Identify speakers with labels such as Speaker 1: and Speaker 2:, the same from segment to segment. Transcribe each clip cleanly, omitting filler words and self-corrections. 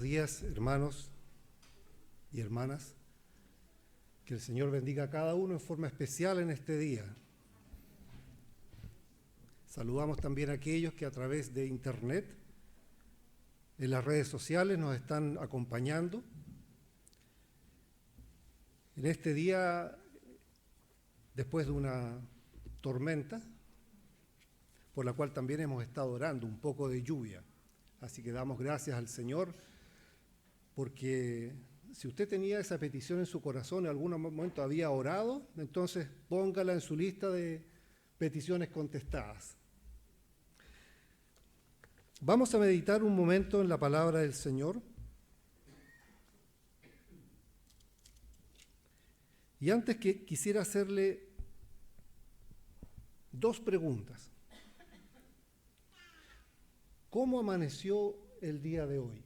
Speaker 1: días, hermanos y hermanas. Que el Señor bendiga a cada uno en forma especial en este día. Saludamos también a aquellos que a través de internet, en las redes sociales, nos están acompañando. En este día, después de una tormenta, por la cual también hemos estado orando, un poco de lluvia. Así que damos gracias al Señor, porque si usted tenía esa petición en su corazón, en algún momento había orado, entonces póngala en su lista de peticiones contestadas. Vamos a meditar un momento en la palabra del Señor. Y antes que quisiera hacerle dos preguntas. ¿Cómo amaneció el día de hoy?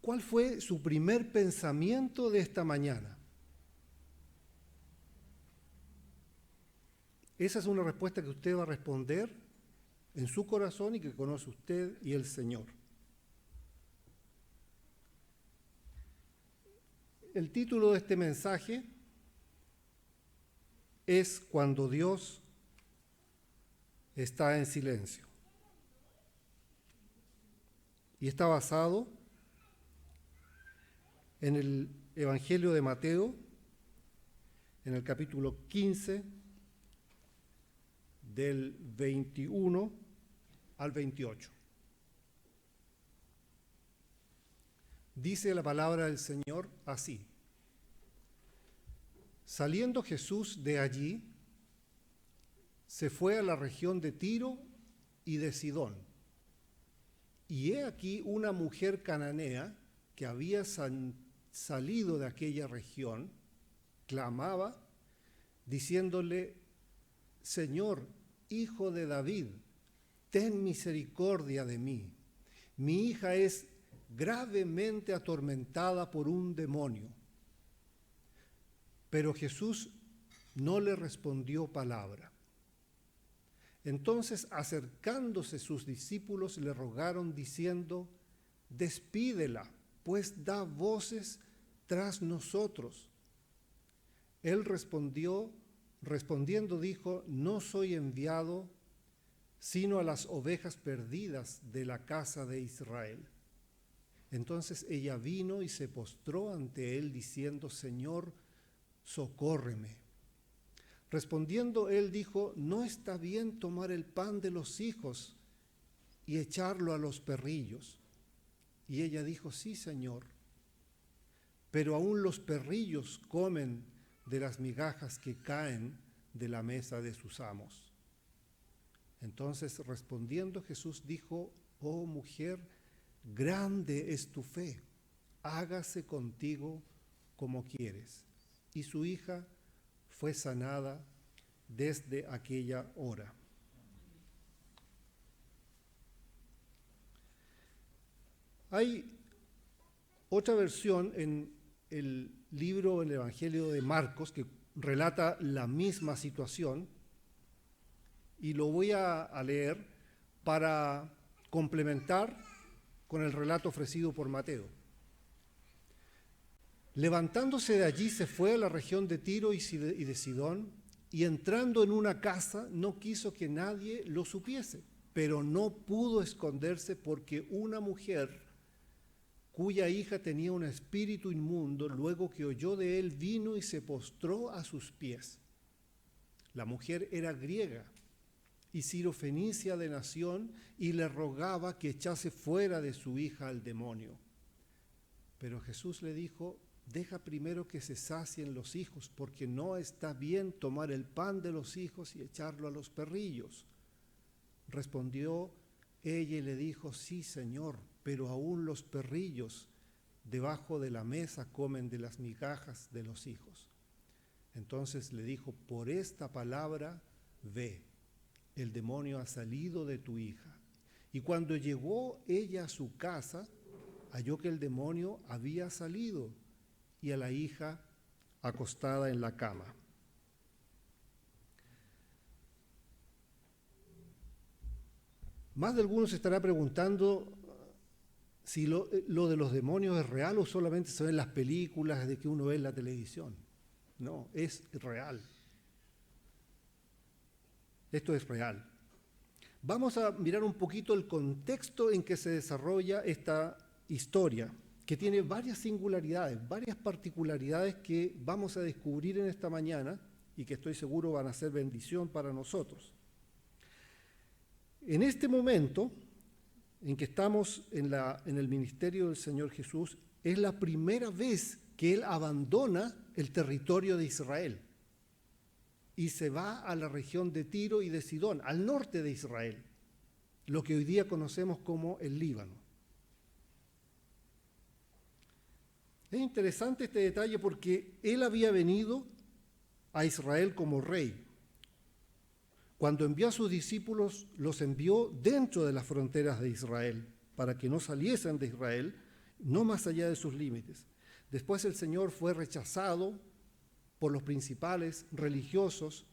Speaker 1: ¿Cuál fue su primer pensamiento de esta mañana? Esa es una respuesta que usted va a responder en su corazón y que conoce usted y el Señor. El título de este mensaje es Cuando Dios está en silencio. Y está basado en el Evangelio de Mateo, en el capítulo 15, del 21 al 28. Dice la palabra del Señor así: Saliendo Jesús de allí, se fue a la región de Tiro y de Sidón. Y he aquí una mujer cananea que había salido de aquella región, clamaba, diciéndole: Señor, Hijo de David, ten misericordia de mí. Mi hija es gravemente atormentada por un demonio. Pero Jesús no le respondió palabra. Entonces, acercándose sus discípulos, le rogaron diciendo: Despídela, pues da voces tras nosotros. Él respondiendo dijo: No soy enviado sino a las ovejas perdidas de la casa de Israel. Entonces ella vino y se postró ante él diciendo: Señor, socórreme. Respondiendo él dijo: No está bien tomar el pan de los hijos y echarlo a los perrillos. Y ella dijo: Sí, Señor, pero aún los perrillos comen de las migajas que caen de la mesa de sus amos. Entonces respondiendo Jesús dijo: Oh mujer, grande es tu fe, hágase contigo como quieres. Y su hija fue sanada desde aquella hora. Hay otra versión en el libro, en el Evangelio de Marcos, que relata la misma situación, y lo voy a leer para complementar con el relato ofrecido por Mateo. Levantándose de allí se fue a la región de Tiro y de Sidón, y entrando en una casa no quiso que nadie lo supiese, pero no pudo esconderse porque una mujer cuya hija tenía un espíritu inmundo, luego que oyó de él, vino y se postró a sus pies. La mujer era griega y sirofenicia de nación, y le rogaba que echase fuera de su hija al demonio. Pero Jesús le dijo: Deja primero que se sacien los hijos, porque no está bien tomar el pan de los hijos y echarlo a los perrillos. Respondió ella y le dijo: Sí, Señor, pero aún los perrillos debajo de la mesa comen de las migajas de los hijos. Entonces le dijo: Por esta palabra, ve, el demonio ha salido de tu hija. Y cuando llegó ella a su casa, halló que el demonio había salido y a la hija acostada en la cama. Más de algunos se estará preguntando si lo de los demonios es real o solamente se ve en las películas de que uno ve en la televisión. No, es real. Esto es real. Vamos a mirar un poquito el contexto en que se desarrolla esta historia, que tiene varias singularidades, varias particularidades que vamos a descubrir en esta mañana y que estoy seguro van a ser bendición para nosotros. En este momento en que estamos en el ministerio del Señor Jesús, es la primera vez que Él abandona el territorio de Israel y se va a la región de Tiro y de Sidón, al norte de Israel, lo que hoy día conocemos como el Líbano. Es interesante este detalle porque Él había venido a Israel como rey. Cuando envió a sus discípulos, los envió dentro de las fronteras de Israel, para que no saliesen de Israel, no más allá de sus límites. Después el Señor fue rechazado por los principales religiosos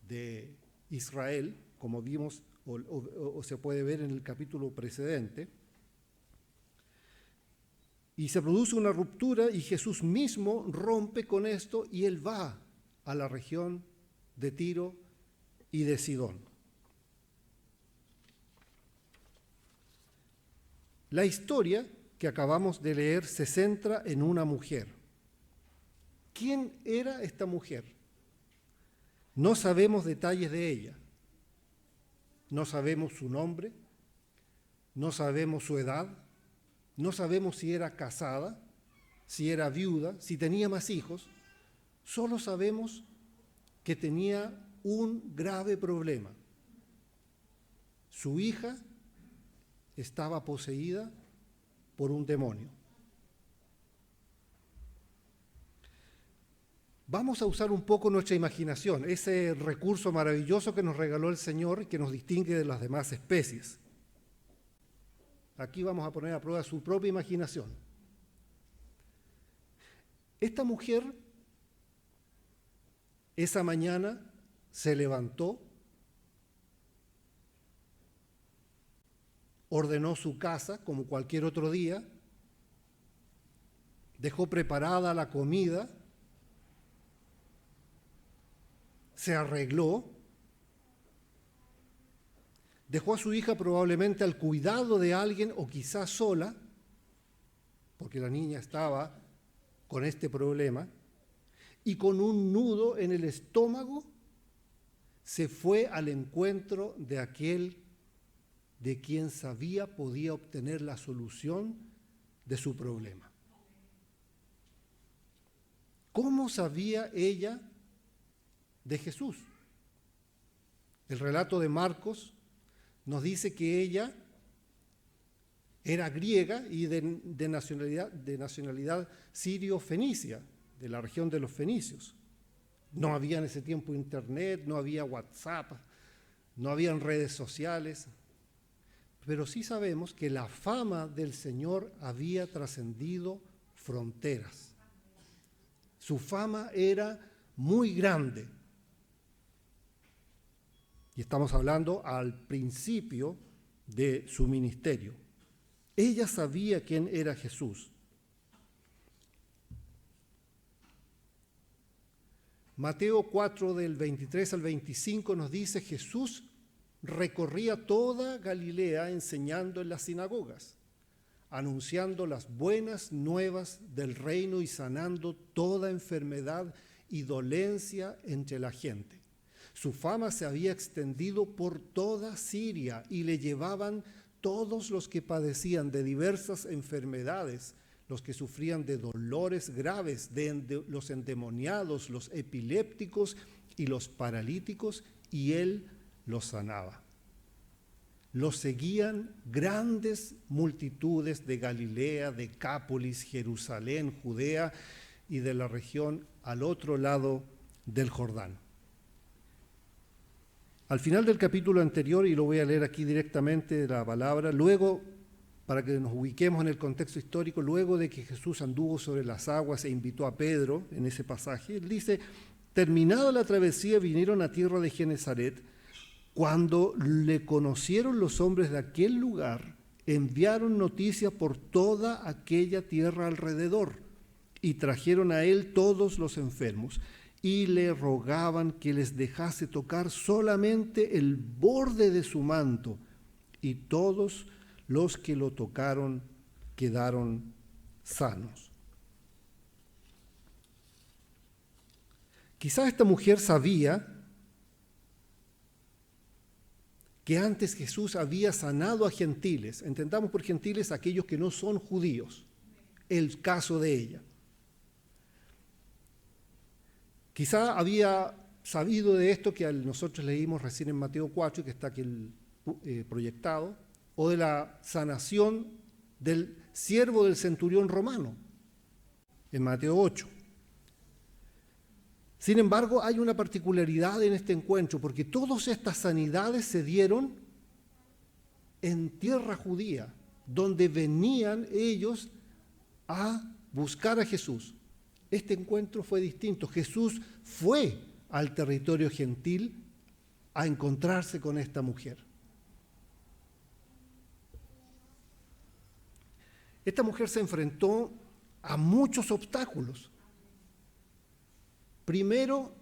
Speaker 1: de Israel, como vimos o se puede ver en el capítulo precedente, y se produce una ruptura y Jesús mismo rompe con esto y Él va a la región de Tiro y de Sidón. La historia que acabamos de leer se centra en una mujer. ¿Quién era esta mujer? No sabemos detalles de ella. No sabemos su nombre, no sabemos su edad, no sabemos si era casada, si era viuda, si tenía más hijos. Solo sabemos que tenía un grave problema. Su hija estaba poseída por un demonio. Vamos a usar un poco nuestra imaginación, ese recurso maravilloso que nos regaló el Señor y que nos distingue de las demás especies. Aquí vamos a poner a prueba su propia imaginación. Esta mujer esa mañana se levantó, ordenó su casa como cualquier otro día, dejó preparada la comida, se arregló, dejó a su hija probablemente al cuidado de alguien o quizás sola, porque la niña estaba con este problema, y con un nudo en el estómago se fue al encuentro de aquel de quien sabía podía obtener la solución de su problema. ¿Cómo sabía ella de Jesús? El relato de Marcos nos dice que ella era griega y de nacionalidad sirio-fenicia, de la región de los fenicios. No había en ese tiempo internet, no había WhatsApp, no habían redes sociales, pero sí sabemos que la fama del Señor había trascendido fronteras. Su fama era muy grande. Y estamos hablando al principio de su ministerio. Ella sabía quién era Jesús. Mateo 4, del 23 al 25, nos dice: Jesús recorría toda Galilea enseñando en las sinagogas, anunciando las buenas nuevas del reino y sanando toda enfermedad y dolencia entre la gente. Su fama se había extendido por toda Siria y le llevaban todos los que padecían de diversas enfermedades, los que sufrían de dolores graves, de los endemoniados, los epilépticos y los paralíticos, y él los sanaba. Los seguían grandes multitudes de Galilea, Decápolis, Jerusalén, Judea y de la región al otro lado del Jordán. Al final del capítulo anterior, y lo voy a leer aquí directamente de la palabra, luego, para que nos ubiquemos en el contexto histórico, luego de que Jesús anduvo sobre las aguas e invitó a Pedro en ese pasaje, él dice: terminada la travesía vinieron a tierra de Genesaret. Cuando le conocieron los hombres de aquel lugar, enviaron noticias por toda aquella tierra alrededor y trajeron a él todos los enfermos y le rogaban que les dejase tocar solamente el borde de su manto, y todos los que lo tocaron quedaron sanos. Quizá esta mujer sabía que antes Jesús había sanado a gentiles. Entendamos por gentiles aquellos que no son judíos. El caso de ella. Quizá había sabido de esto que nosotros leímos recién en Mateo 4, que está aquí proyectado, o de la sanación del siervo del centurión romano, en Mateo 8. Sin embargo, hay una particularidad en este encuentro, porque todas estas sanidades se dieron en tierra judía, donde venían ellos a buscar a Jesús. Este encuentro fue distinto. Jesús fue al territorio gentil a encontrarse con esta mujer. Esta mujer se enfrentó a muchos obstáculos. Primero,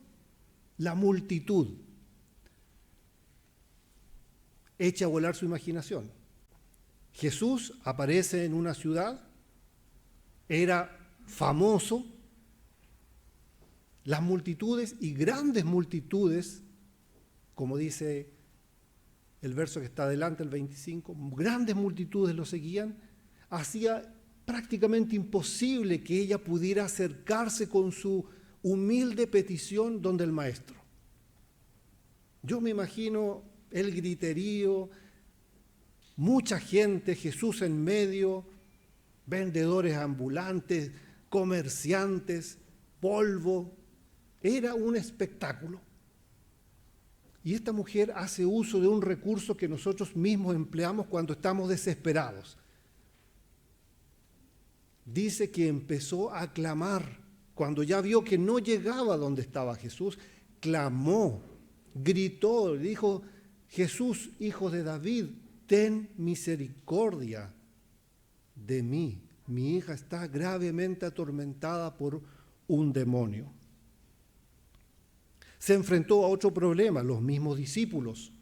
Speaker 1: la multitud echa a volar su imaginación. Jesús aparece en una ciudad, era famoso, las multitudes y grandes multitudes, como dice el verso que está adelante, el 25, grandes multitudes lo seguían, hacía prácticamente imposible que ella pudiera acercarse con su humilde petición donde el maestro. Yo me imagino el griterío, mucha gente, Jesús en medio, vendedores ambulantes, comerciantes, polvo. Era un espectáculo. Y esta mujer hace uso de un recurso que nosotros mismos empleamos cuando estamos desesperados. Dice que empezó a clamar. Cuando ya vio que no llegaba donde estaba Jesús, clamó, gritó, dijo: Jesús, hijo de David, ten misericordia de mí. Mi hija está gravemente atormentada por un demonio. Se enfrentó a otro problema, los mismos discípulos.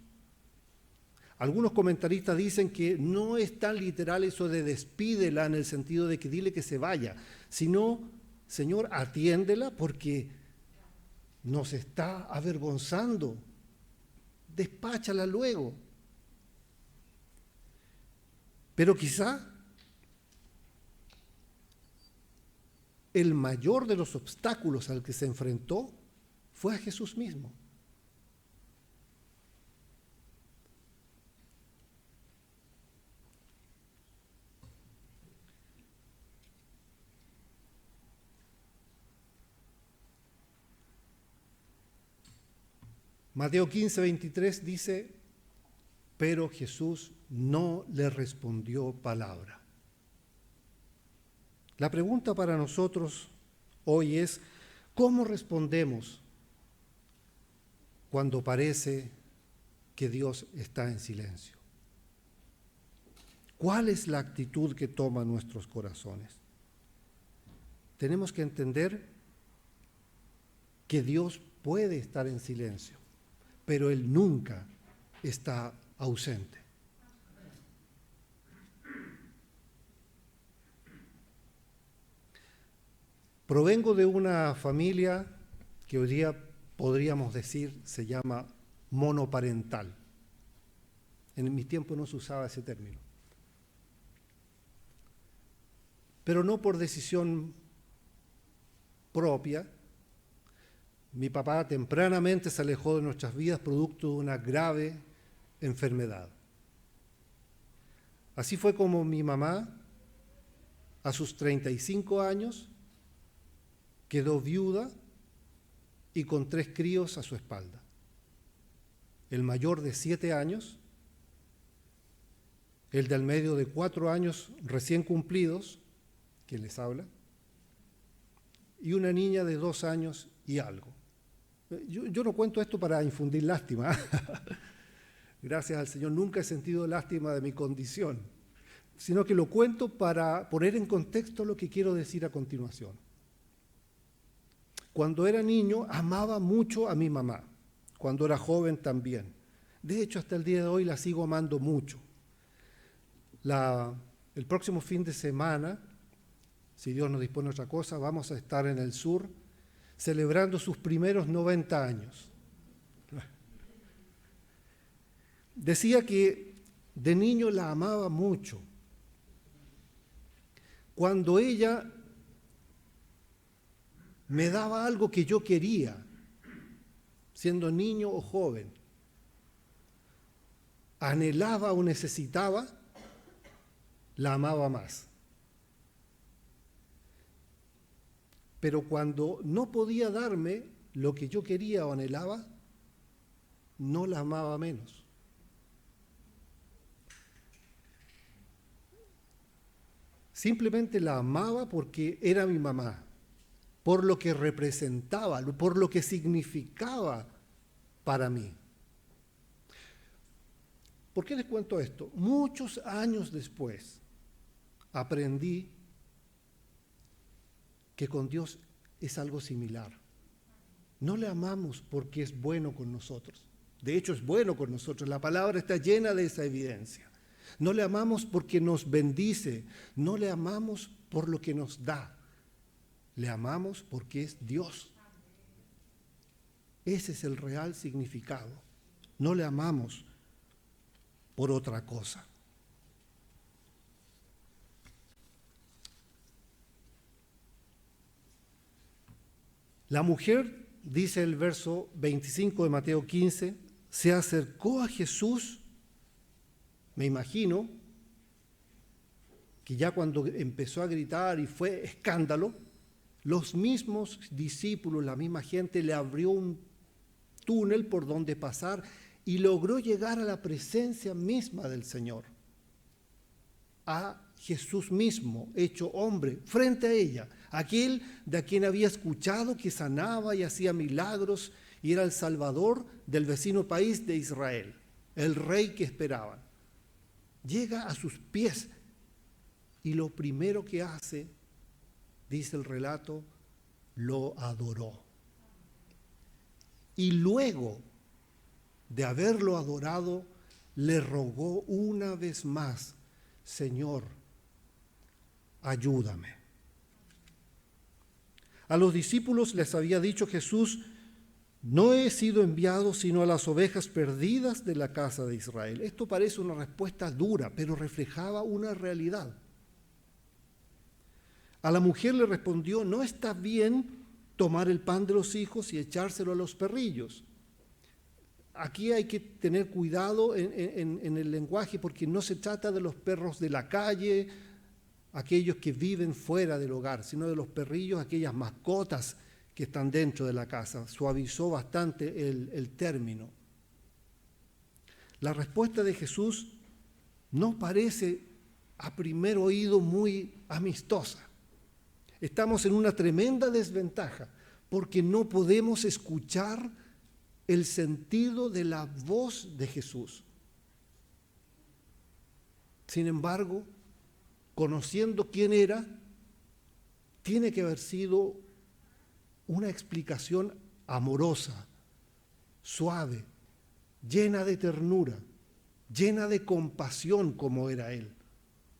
Speaker 1: Algunos comentaristas dicen que no es tan literal eso de despídela en el sentido de que dile que se vaya, sino: Señor, atiéndela porque nos está avergonzando. Despáchala luego. Pero quizá el mayor de los obstáculos al que se enfrentó fue a Jesús mismo. Mateo 15, 23 dice: pero Jesús no le respondió palabra. La pregunta para nosotros hoy es: ¿cómo respondemos cuando parece que Dios está en silencio? ¿Cuál es la actitud que toman nuestros corazones? Tenemos que entender que Dios puede estar en silencio, pero Él nunca está ausente. Provengo de una familia que hoy día podríamos decir se llama monoparental. En mi tiempo no se usaba ese término. Pero no por decisión propia. Mi papá tempranamente se alejó de nuestras vidas producto de una grave enfermedad. Así fue como mi mamá, a sus 35 años, quedó viuda y con 3 críos a su espalda. El mayor de 7 años, el del medio de 4 años recién cumplidos, quien les habla, y una niña de 2 años y algo. Yo no cuento esto para infundir lástima, Gracias al Señor nunca he sentido lástima de mi condición, sino que lo cuento para poner en contexto lo que quiero decir a continuación. Cuando era niño amaba mucho a mi mamá, cuando era joven también. De hecho, hasta el día de hoy la sigo amando mucho. El próximo fin de semana, si Dios nos dispone otra cosa, vamos a estar en el sur celebrando sus primeros 90 años. Decía que de niño la amaba mucho. Cuando ella me daba algo que yo quería, siendo niño o joven, anhelaba o necesitaba, la amaba más. Pero cuando no podía darme lo que yo quería o anhelaba, no la amaba menos. Simplemente la amaba porque era mi mamá, por lo que representaba, por lo que significaba para mí. ¿Por qué les cuento esto? Muchos años después aprendí que con Dios es algo similar. No le amamos porque es bueno con nosotros. De hecho, es bueno con nosotros. La palabra está llena de esa evidencia. No le amamos porque nos bendice. No le amamos por lo que nos da. Le amamos porque es Dios. Ese es el real significado. No le amamos por otra cosa. La mujer, dice el verso 25 de Mateo 15, se acercó a Jesús, me imagino, que ya cuando empezó a gritar y fue escándalo, los mismos discípulos, la misma gente, le abrió un túnel por donde pasar y logró llegar a la presencia misma del Señor, a Jesús mismo, hecho hombre, frente a ella, aquel de quien había escuchado que sanaba y hacía milagros y era el Salvador del vecino país de Israel, el rey que esperaban. Llega a sus pies y lo primero que hace, dice el relato, lo adoró. Y luego de haberlo adorado, le rogó una vez más: Señor, ayúdame. A los discípulos les había dicho Jesús: no he sido enviado sino a las ovejas perdidas de la casa de Israel. Esto parece una respuesta dura, pero reflejaba una realidad. A la mujer le respondió: no está bien tomar el pan de los hijos y echárselo a los perrillos. Aquí hay que tener cuidado en el lenguaje, porque no se trata de los perros de la calle, aquellos que viven fuera del hogar, sino de los perrillos, aquellas mascotas que están dentro de la casa. Suavizó bastante el término. La respuesta de Jesús no parece a primer oído muy amistosa. Estamos en una tremenda desventaja porque no podemos escuchar el sentido de la voz de Jesús. Sin embargo, conociendo quién era, tiene que haber sido una explicación amorosa, suave, llena de ternura, llena de compasión como era Él,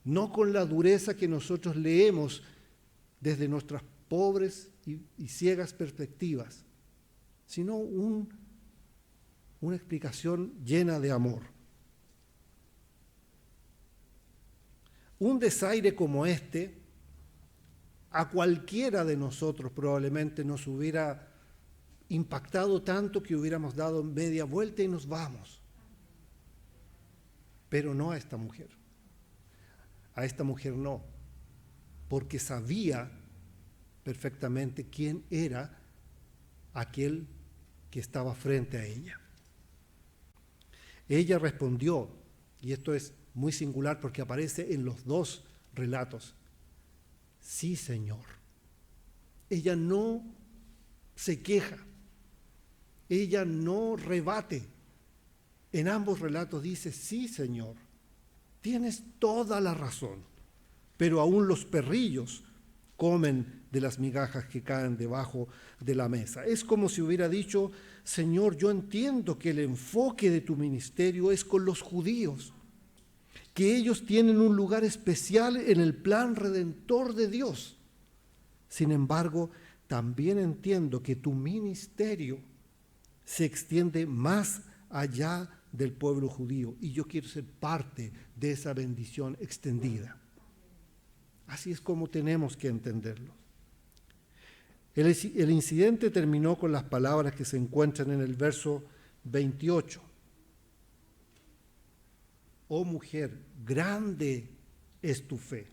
Speaker 1: no con la dureza que nosotros leemos desde nuestras pobres y ciegas perspectivas, sino una explicación llena de amor. Un desaire como este, a cualquiera de nosotros probablemente nos hubiera impactado tanto que hubiéramos dado media vuelta y nos vamos. Pero no a esta mujer. A esta mujer no, porque sabía perfectamente quién era aquel que estaba frente a ella. Ella respondió, y esto es muy singular porque aparece en los dos relatos: sí, Señor. Ella no se queja, ella no rebate, En ambos relatos dice, sí, Señor, tienes toda la razón, pero aún los perrillos comen de las migajas que caen debajo de la mesa. Es como si hubiera dicho, Señor, yo entiendo que el enfoque de tu ministerio es con los judíos, que ellos tienen un lugar especial en el plan redentor de Dios. Sin embargo, también entiendo que tu ministerio se extiende más allá del pueblo judío y yo quiero ser parte de esa bendición extendida. Así es como tenemos que entenderlo. El incidente terminó con las palabras que se encuentran en el verso 28. Oh mujer, grande es tu fe.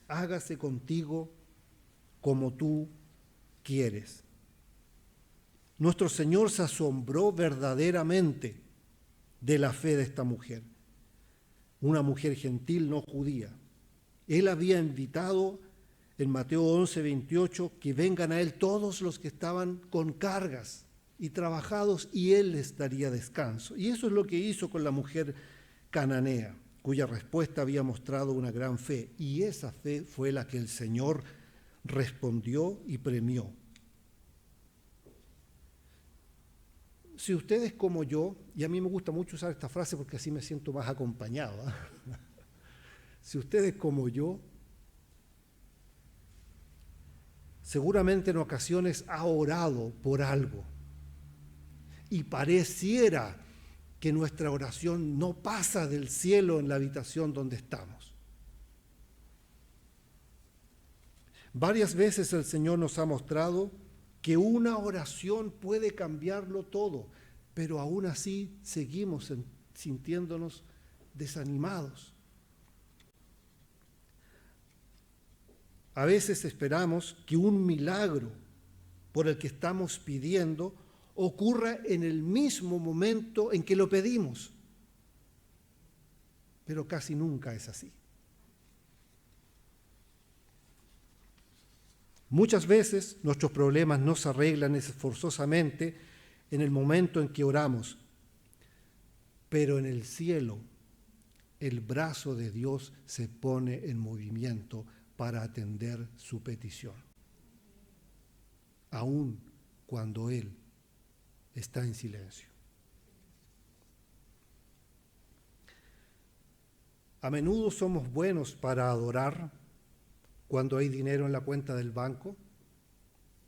Speaker 1: Hágase contigo como tú quieres. Nuestro Señor se asombró verdaderamente de la fe de esta mujer, una mujer gentil no judía. Él había invitado en Mateo 11:28 que vengan a Él todos los que estaban con cargas y trabajados y Él les daría descanso. Y eso es lo que hizo con la mujer cananea, cuya respuesta había mostrado una gran fe. Y esa fe fue la que el Señor respondió y premió. Si ustedes como yo, y a mí me gusta mucho usar esta frase porque así me siento más acompañado, ¿eh? Si ustedes como yo, seguramente en ocasiones ha orado por algo y pareciera que nuestra oración no pasa del cielo en la habitación donde estamos. Varias veces el Señor nos ha mostrado que una oración puede cambiarlo todo, pero aún así seguimos sintiéndonos desanimados. A veces esperamos que un milagro por el que estamos pidiendo ocurra en el mismo momento en que lo pedimos, pero casi nunca es así. Muchas veces nuestros problemas no se arreglan esforzosamente en el momento en que oramos, pero en el cielo el brazo de Dios se pone en movimiento para atender su petición, aun cuando Él está en silencio. A menudo somos buenos para adorar cuando hay dinero en la cuenta del banco,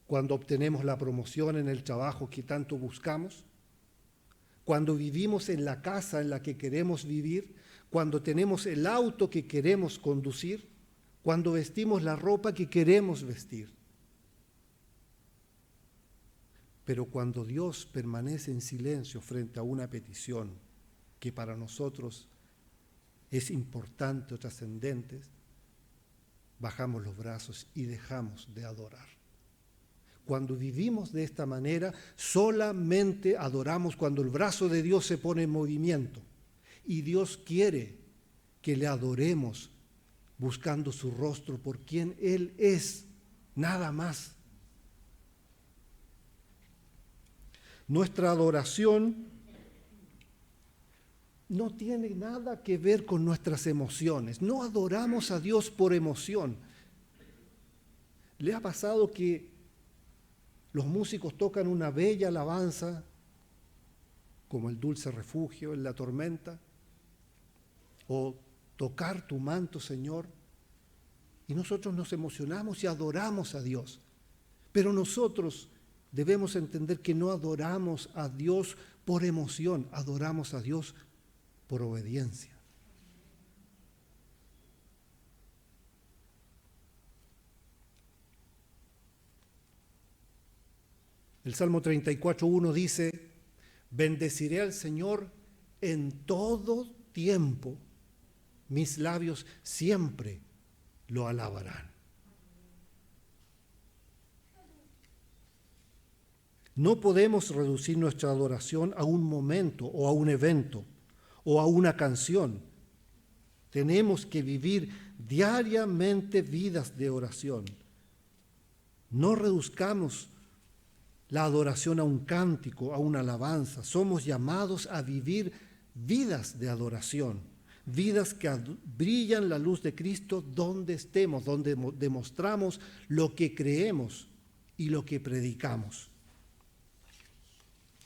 Speaker 1: cuando obtenemos la promoción en el trabajo que tanto buscamos, cuando vivimos en la casa en la que queremos vivir, cuando tenemos el auto que queremos conducir, cuando vestimos la ropa que queremos vestir. Pero cuando Dios permanece en silencio frente a una petición que para nosotros es importante o trascendente, bajamos los brazos y dejamos de adorar. Cuando vivimos de esta manera, solamente adoramos cuando el brazo de Dios se pone en movimiento. Y Dios quiere que le adoremos buscando su rostro por quien Él es, nada más. Nuestra adoración no tiene nada que ver con nuestras emociones. No adoramos a Dios por emoción. ¿Le ha pasado que los músicos tocan una bella alabanza, como el dulce refugio en la tormenta, o tocar tu manto, Señor, y nosotros nos emocionamos y adoramos a Dios? Pero nosotros debemos entender que no adoramos a Dios por emoción, adoramos a Dios por obediencia. El Salmo 34:1 dice: bendeciré al Señor en todo tiempo, mis labios siempre lo alabarán. No podemos reducir nuestra adoración a un momento o a un evento o a una canción. Tenemos que vivir diariamente vidas de oración. No reduzcamos la adoración a un cántico, a una alabanza. Somos llamados a vivir vidas de adoración, vidas que brillan la luz de Cristo donde estemos, donde demostramos lo que creemos y lo que predicamos.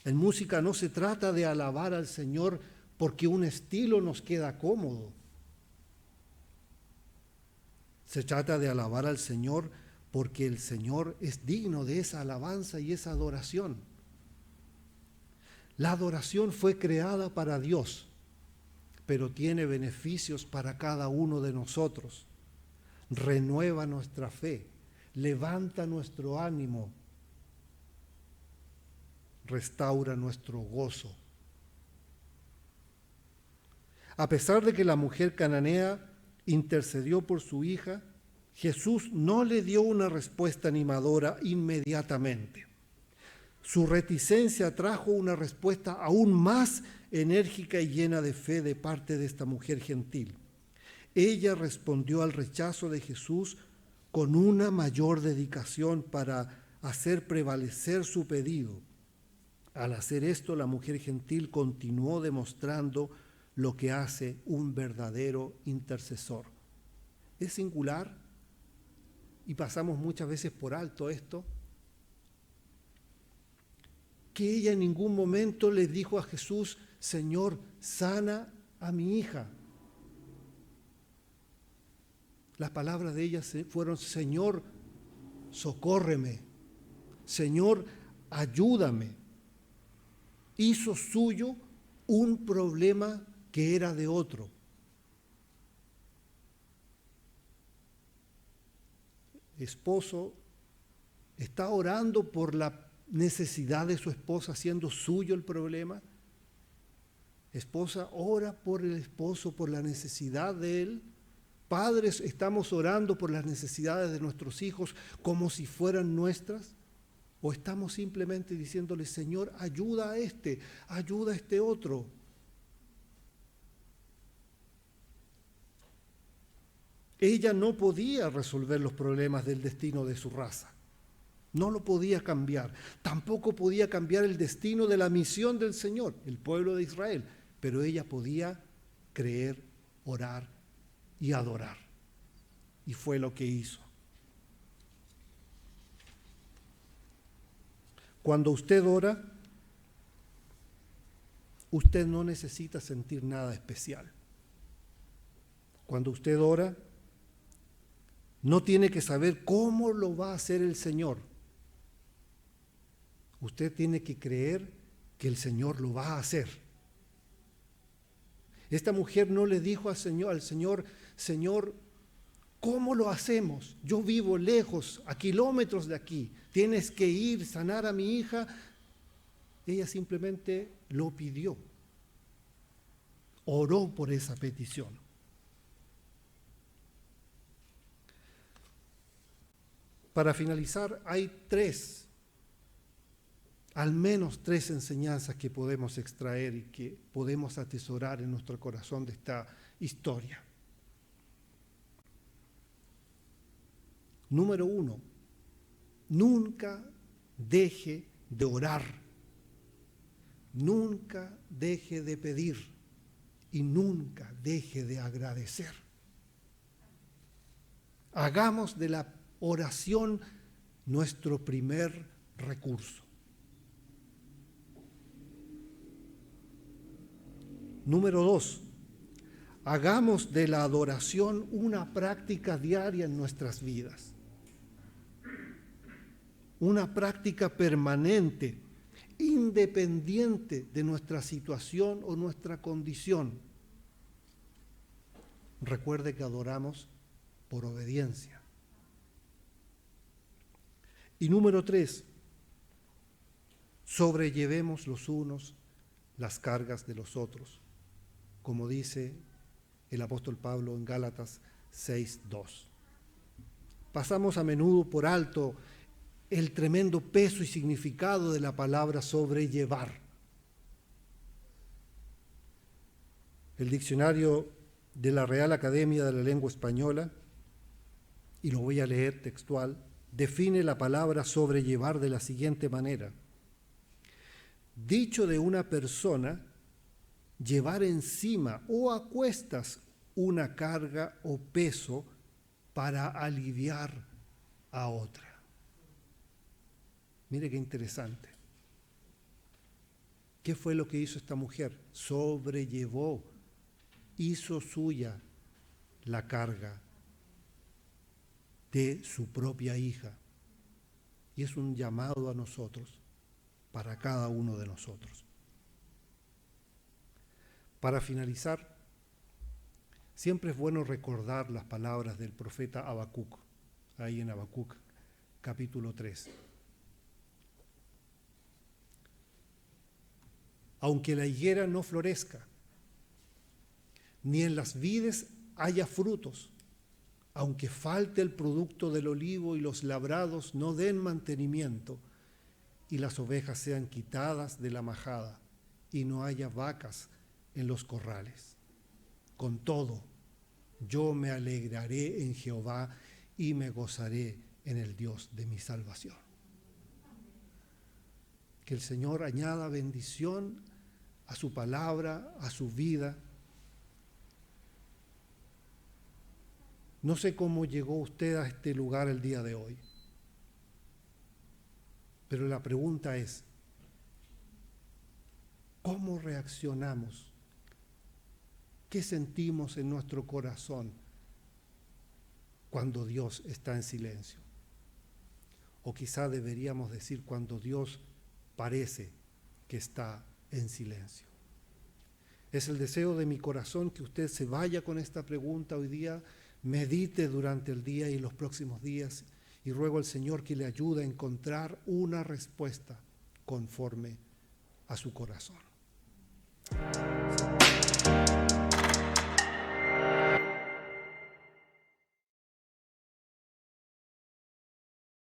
Speaker 1: En música no se trata de alabar al Señor porque un estilo nos queda cómodo. Se trata de alabar al Señor porque el Señor es digno de esa alabanza y esa adoración. La adoración fue creada para Dios, pero tiene beneficios para cada uno de nosotros. Renueva nuestra fe, levanta nuestro ánimo, restaura nuestro gozo. A pesar de que la mujer cananea intercedió por su hija, Jesús no le dio una respuesta animadora inmediatamente. Su reticencia trajo una respuesta aún más enérgica y llena de fe de parte de esta mujer gentil. Ella respondió al rechazo de Jesús con una mayor dedicación para hacer prevalecer su pedido. Al hacer esto, la mujer gentil continuó demostrando lo que hace un verdadero intercesor. Es singular y pasamos muchas veces por alto esto, que ella en ningún momento le dijo a Jesús: Señor, sana a mi hija. Las palabras de ella fueron: Señor, socórreme. Señor, ayúdame. Hizo suyo un problema que era de otro. Esposo está orando por la necesidad de su esposa, haciendo suyo el problema. Esposa ora por el esposo, por la necesidad de él. Padres, estamos orando por las necesidades de nuestros hijos como si fueran nuestras. ¿O estamos simplemente diciéndole: Señor, ayuda a este otro? Ella no podía resolver los problemas del destino de su raza. No lo podía cambiar. Tampoco podía cambiar el destino de la misión del Señor, el pueblo de Israel. Pero ella podía creer, orar y adorar. Y fue lo que hizo. Cuando usted ora, usted no necesita sentir nada especial. Cuando usted ora, no tiene que saber cómo lo va a hacer el Señor. Usted tiene que creer que el Señor lo va a hacer. Esta mujer no le dijo al Señor, Señor, ¿cómo lo hacemos? Yo vivo lejos, a kilómetros de aquí. Tienes que ir, sanar a mi hija. Ella simplemente lo pidió. Oró por esa petición. Para finalizar, hay al menos tres enseñanzas que podemos extraer y que podemos atesorar en nuestro corazón de esta historia. Número 1, nunca deje de orar, nunca deje de pedir y nunca deje de agradecer. Hagamos de la oración nuestro primer recurso. Número 2, hagamos de la adoración una práctica diaria en nuestras vidas. Una práctica permanente, independiente de nuestra situación o nuestra condición. Recuerde que adoramos por obediencia. Y número 3, sobrellevemos los unos las cargas de los otros, como dice el apóstol Pablo en Gálatas 6:2. Pasamos a menudo por alto el tremendo peso y significado de la palabra sobrellevar. El diccionario de la Real Academia de la Lengua Española, y lo voy a leer textual, define la palabra sobrellevar de la siguiente manera: dicho de una persona, llevar encima o a cuestas una carga o peso para aliviar a otra. Mire qué interesante. ¿Qué fue lo que hizo esta mujer? Sobrellevó, hizo suya la carga de su propia hija. Y es un llamado a nosotros, para cada uno de nosotros. Para finalizar, siempre es bueno recordar las palabras del profeta Habacuc, ahí en Habacuc, capítulo 3. Aunque la higuera no florezca, ni en las vides haya frutos, aunque falte el producto del olivo y los labrados no den mantenimiento, y las ovejas sean quitadas de la majada, y no haya vacas en los corrales. Con todo, yo me alegraré en Jehová y me gozaré en el Dios de mi salvación. Que el Señor añada bendición a su palabra, a su vida. No sé cómo llegó usted a este lugar el día de hoy, pero la pregunta es, ¿cómo reaccionamos? ¿Qué sentimos en nuestro corazón cuando Dios está en silencio? O quizá deberíamos decir cuando Dios parece que está en silencio. Es el deseo de mi corazón que usted se vaya con esta pregunta hoy día, medite durante el día y los próximos días, y ruego al Señor que le ayude a encontrar una respuesta conforme a su corazón.